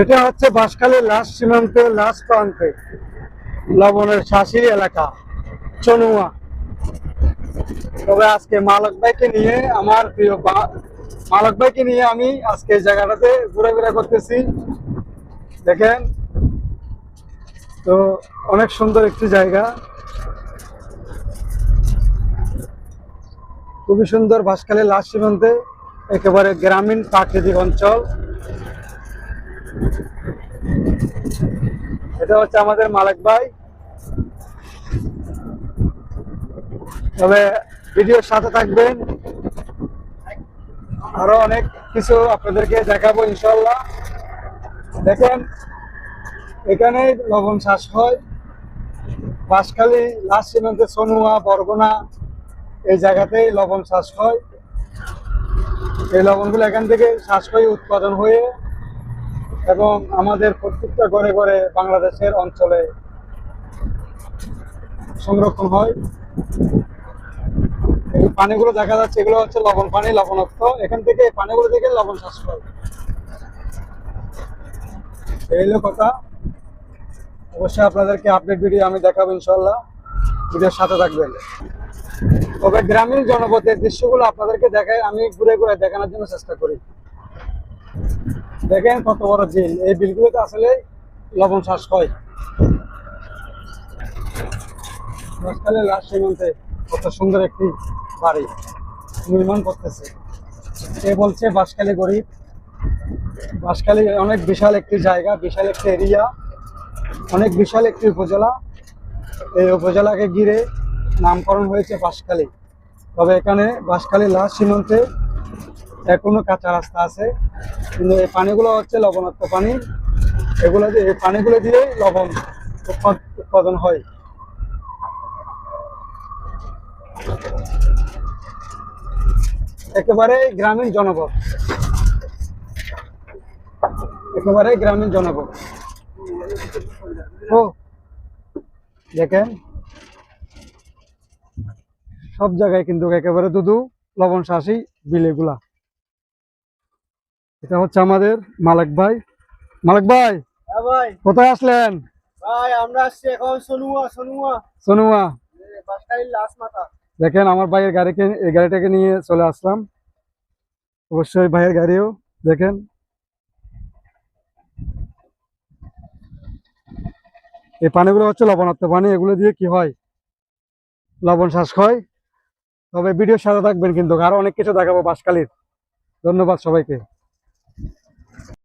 এটা হচ্ছে বাঁশখালীর লাস্ট সীমান্তের লাস্ট প্রান্তে লবণের শাসি এলাকা চনুয়া। তবে আজকে মালক ভাইকে নিয়ে আমার প্রিয় মালক ভাইকে নিয়ে আমি আজকে এই জায়গাটাতে ঘোরাফেরা করতেছি। দেখেন তো অনেক সুন্দর একটি জায়গা, খুবই সুন্দর। বাঁশখালীর লাস্ট সীমান্তে একেবারে গ্রামীণ প্রাকৃতিক অঞ্চল। এটা হচ্ছে আমাদের মালিক ভাই। তবে ভিডিওর সাথে থাকবেন, আরো অনেক কিছু আপনাদেরকে দেখাবো ইনশাল্লাহ। দেখেন এখানে লবণ চাষ হয়। বাঁশখালী লাস্ট সীমান্তে চনুয়া বরগুনা এই জায়গাতেই লবণ চাষ হয়। এই লবণগুলো এখান থেকে চাষ হয়ে উৎপাদন হয়ে এবং আমাদের প্রত্যেকটা ঘরে ঘরে বাংলাদেশের অঞ্চলে সংরক্ষণ হয়। এই পানিগুলো দেখা যাচ্ছে, এগুলো হচ্ছে লবণ পানি, লবণাক্ত। এখান থেকে এই পানিগুলো থেকে লবণ চাষ হয়। এই হলো কথা। অবশ্যই আপনাদেরকে আপডেট ভিডিও আমি দেখাবো ইনশাল্লাহ, ভিডিওর সাথে থাকবেন। তবে গ্রামীণ জনপদের দৃশ্যগুলো আপনাদেরকে দেখাই, আমি ঘুরে ঘুরে দেখানোর জন্য চেষ্টা করি। দেখেন কত বড় বিল, এই বিলগুলোতে আসলে লবণ চাষ হয়। বাঁশখালী লাস্ট সীমান্তে কত সুন্দর একটি বাড়ি নির্মাণ করতেছে। কে বলছে বাঁশখালী গরিব? বাঁশখালী অনেক বিশাল একটি জায়গা, বিশাল একটি এরিয়া, অনেক বিশাল একটি উপজেলা। এই উপজেলাকে ঘিরে নামকরণ হয়েছে বাঁশখালী। তবে এখানে বাঁশখালী লাস্ট সীমান্তে এখনো কাঁচা রাস্তা আছে, কিন্তু এই পানিগুলো হচ্ছে লবণাক্ত পানি। এগুলো দিয়ে, এই পানিগুলো দিয়ে লবণ উৎপাদন হয়। একেবারে গ্রামীণ জনপদ, একেবারে গ্রামীণ জনপদ। ও দেখেন সব জায়গায় কিন্তু একেবারে দুধু লবণ শাসি বিল এগুলা। এটা হচ্ছে আমাদের মালিক ভাই। মালিক ভাই, হ্যাঁ ভাই। কোথায় আসলেন? ভাই আমরা আসছি এখন সনুয়া সনুয়া সোনুয়া। বাঁশখালীর লাশ মাথা। দেখেন আমার ভাইয়ের গাড়িকে, এই গাড়িটাকে নিয়ে চলে আসলাম। অবশ্যই ভাইয়ের গাড়িও দেখেন। এই পানিগুলো হচ্ছে লবণাক্ত পানি, এগুলো দিয়ে কি হয়, লবণ চাষ হয়। তবে ভিডিওর সাথে থাকবেন কিন্তু, আরো অনেক কিছু দেখাবো বাঁশখালীর। ধন্যবাদ সবাইকে।